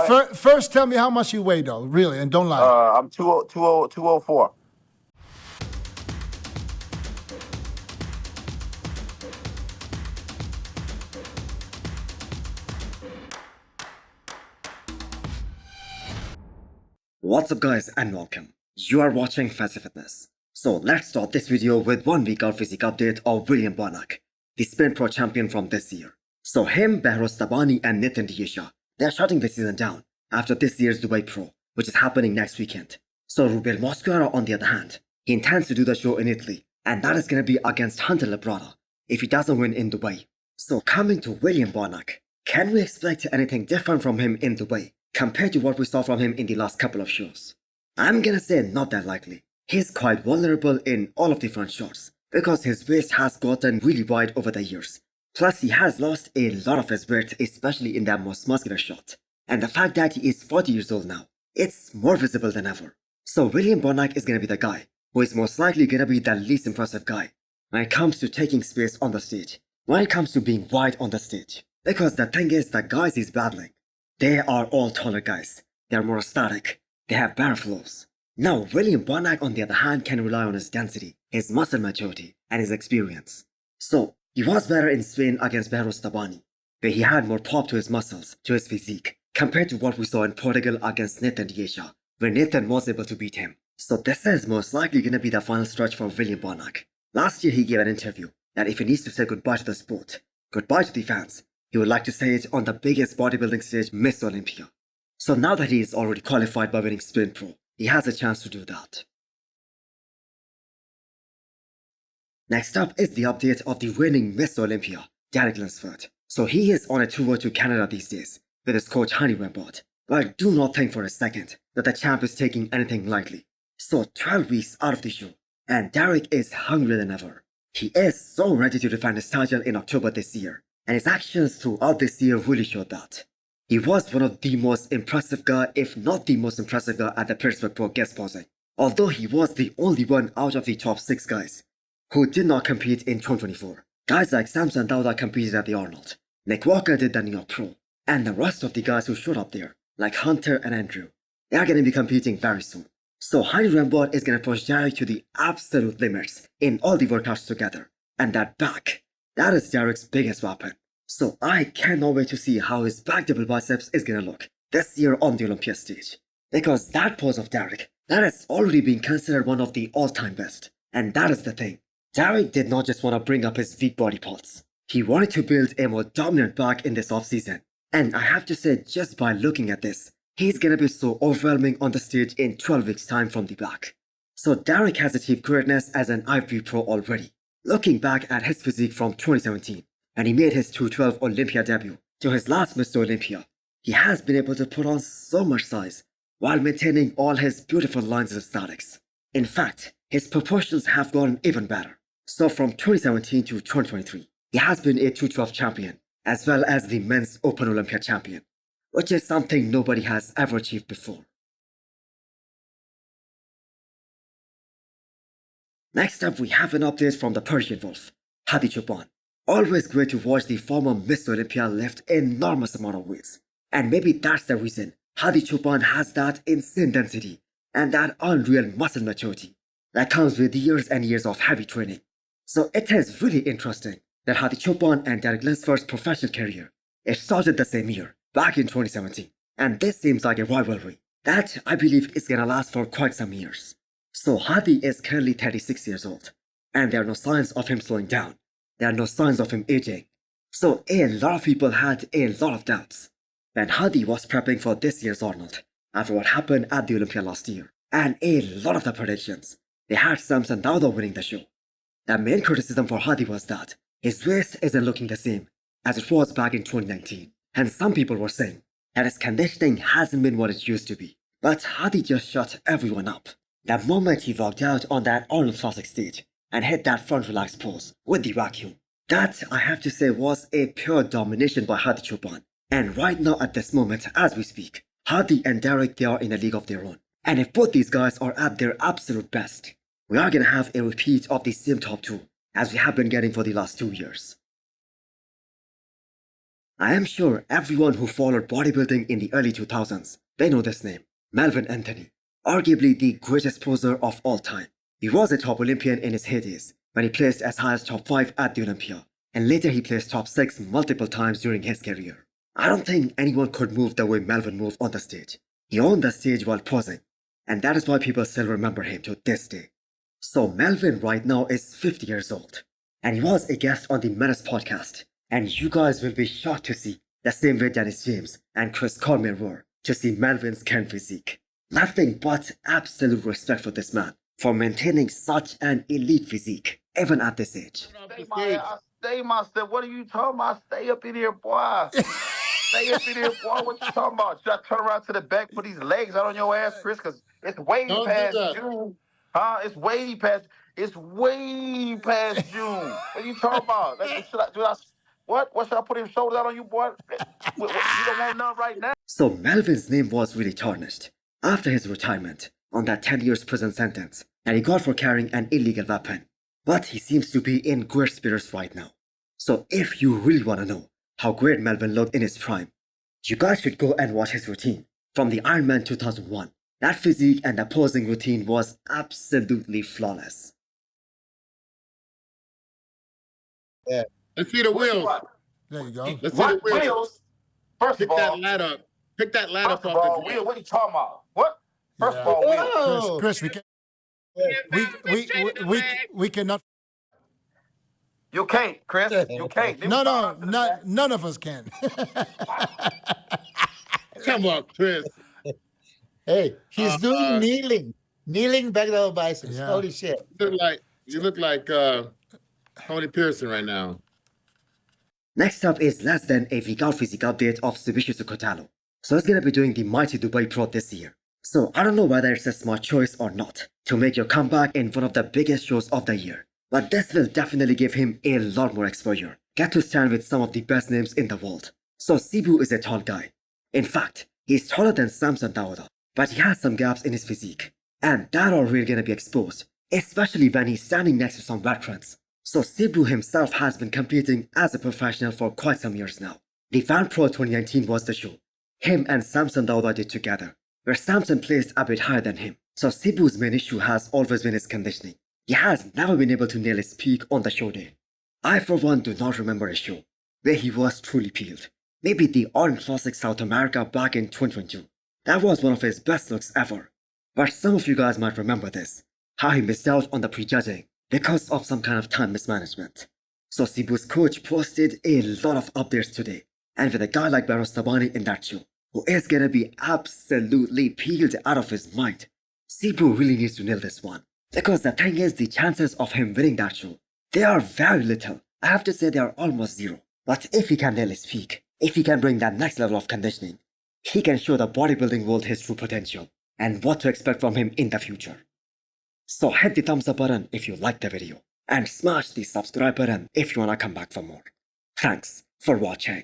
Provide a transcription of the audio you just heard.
First, tell me how much you weigh, though, really, and don't lie. I'm 204. What's up guys and welcome. You are watching Fazi Fitness. So let's start this video with 1 week out physique update of William Bonac, the sprint pro champion from this year. So him, Behrouz Tabani and Nathan Diasha, they are shutting the season down after this year's Dubai Pro, which is happening next weekend. So Rubel Mosquera on the other hand, he intends to do the show in Italy, and that is going to be against Hunter Labrada if he doesn't win in Dubai. So coming to William Bonac, can we expect anything different from him in Dubai compared to what we saw from him in the last couple of shows? I'm gonna say not that likely. He's quite vulnerable in all of the front shots because his waist has gotten really wide over the years. Plus he has lost a lot of his weight, especially in that most muscular shot. And the fact that he is 40 years old now, it's more visible than ever. So William Bonac is gonna be the guy who is most likely gonna be the least impressive guy when it comes to taking space on the stage, when it comes to being wide on the stage. Because the thing is, the guys he's battling, they are all taller guys. They are more static. They have better flows. Now, William Bonac on the other hand can rely on his density, his muscle maturity, and his experience. So, he was better in Spain against Behrouz Tabani, where he had more pop to his muscles, to his physique, compared to what we saw in Portugal against Nathan Diasha, where Nathan was able to beat him. So this is most likely going to be the final stretch for William Bonac. Last year he gave an interview that if he needs to say goodbye to the sport, goodbye to the fans, he would like to say it on the biggest bodybuilding stage, Miss Olympia. So now that he is already qualified by winning Sprint Pro, he has a chance to do that. Next up is the update of the reigning Miss Olympia, Derek Lunsford. So he is on a tour to Canada these days with his coach Hani Rambod. But do not think for a second that the champ is taking anything lightly. So 12 weeks out of the show, and Derek is hungrier than ever. He is so ready to defend his title in October this year. And his actions throughout this year really showed that. He was one of the most impressive guy, if not the most impressive guy at the Pittsburgh Pro guest posing. Although he was the only one out of the top 6 guys who did not compete in 2024. Guys like Samson Dauda competed at the Arnold, Nick Walker did the New York Pro, and the rest of the guys who showed up there, like Hunter and Andrew, they are going to be competing very soon. So Hani Rambod is going to push Derek to the absolute limits in all the workouts together. And that back, that is Derek's biggest weapon. So I cannot wait to see how his back double biceps is gonna look this year on the Olympia stage. Because that pose of Derek, that has already been considered one of the all-time best. And that is the thing. Derek did not just want to bring up his weak body parts. He wanted to build a more dominant back in this off-season. And I have to say, just by looking at this, he's gonna be so overwhelming on the stage in 12 weeks time from the back. So Derek has achieved greatness as an IFBB Pro already. Looking back at his physique from 2017, and he made his 212 Olympia debut to his last Mr. Olympia, he has been able to put on so much size while maintaining all his beautiful lines of statics. In fact, his proportions have gotten even better. So from 2017 to 2023, he has been a 212 champion as well as the men's Open Olympia champion, which is something nobody has ever achieved before. Next up, we have an update from the Persian Wolf, Hadi Choopan. Always great to watch the former Miss Olympia lift enormous amount of weights. And maybe that's the reason Hadi Choopan has that insane density and that unreal muscle maturity that comes with years and years of heavy training. So it is really interesting that Hadi Choopan and Derek Lunsford's professional career, it started the same year, back in 2017. And this seems like a rivalry that I believe is gonna last for quite some years. So Hadi is currently 36 years old, and there are no signs of him slowing down. There are no signs of him aging. So a lot of people had a lot of doubts when Hadi was prepping for this year's Arnold after what happened at the Olympia last year. And a lot of the predictions, they had Samson Dauda winning the show. The main criticism for Hadi was that his waist isn't looking the same as it was back in 2019. And some people were saying that his conditioning hasn't been what it used to be. But Hadi just shut everyone up. The moment he walked out on that Arnold Classic stage and hit that front relaxed pose with the vacuum, that I have to say was a pure domination by Hadi Choopan. And right now at this moment as we speak, Hadi and Derek, they are in a league of their own. And if both these guys are at their absolute best, we are gonna have a repeat of the same top 2 as we have been getting for the last 2 years. I am sure everyone who followed bodybuilding in the early 2000s, they know this name, Melvin Anthony, arguably the greatest poser of all time. He was a top Olympian in his heydays, when he placed as high as top 5 at the Olympia, and later he placed top 6 multiple times during his career. I don't think anyone could move the way Melvin moved on the stage. He owned the stage while posing, and that is why people still remember him to this day. So Melvin right now is 50 years old, and he was a guest on the Menace podcast, and you guys will be shocked to see the same way Dennis James and Chris Cormier were to see Melvin's current physique. Nothing but absolute respect for this man for maintaining such an elite physique, even at this age. Stay myself. What are you talking about? Stay up in here, boy. Stay up in here, boy. What you talking about? Should I turn around to the back, put these legs out on your ass, Chris? Because it's way past June. Huh? It's way past June. What are you talking about? What should I put his shoulders out on you, boy? You don't want none right now. So Melvin's name was really tarnished after his retirement on that 10 years prison sentence that he got for carrying an illegal weapon. But he seems to be in great spirits right now. So if you really want to know how great Melvin looked in his prime, you guys should go and watch his routine from the Ironman 2001. That physique and the posing routine was absolutely flawless. Yeah. Let's see the wheels. There you go. Let's see the wheels. Wheels? First Pick of all, that ladder up. Pick that ladder up first of off all, the Will, ground. what are you talking about? What? First Yeah. of all, Will. Chris, we cannot. You can't, Chris. You can't. None of us can. Come on, Chris. Hey, he's doing kneeling back double biceps. Yeah. Holy shit! You look like Tony Pearson right now. Next up is less than a week out physique update of Subishu Kotalo. So he's gonna be doing the Mighty Dubai Pro this year. So I don't know whether it's a smart choice or not to make your comeback in one of the biggest shows of the year. But this will definitely give him a lot more exposure. Get to stand with some of the best names in the world. So Sibu is a tall guy. In fact, he's taller than Samson Dawda, but he has some gaps in his physique. And that are really gonna be exposed, especially when he's standing next to some veterans. So Sibu himself has been competing as a professional for quite some years now. The Van Pro 2019 was the show him and Samson Dawda did together, where Samson placed a bit higher than him. So Sibu's main issue has always been his conditioning. He has never been able to nail his peak on the show day. I for one do not remember a show where he was truly peeled. Maybe the Orange Classic South America back in 2022. That was one of his best looks ever. But some of you guys might remember this, how he missed out on the prejudging because of some kind of time mismanagement. So Sibu's coach posted a lot of updates today, and with a guy like Baros Tabani in that show, who is gonna be absolutely peeled out of his mind, Sibu really needs to nail this one. Because the thing is, the chances of him winning that show, they are very little. I have to say they are almost zero. But if he can nail his peak, if he can bring that next level of conditioning, he can show the bodybuilding world his true potential and what to expect from him in the future. So hit the thumbs up button if you liked the video, and smash the subscribe button if you wanna come back for more. Thanks for watching.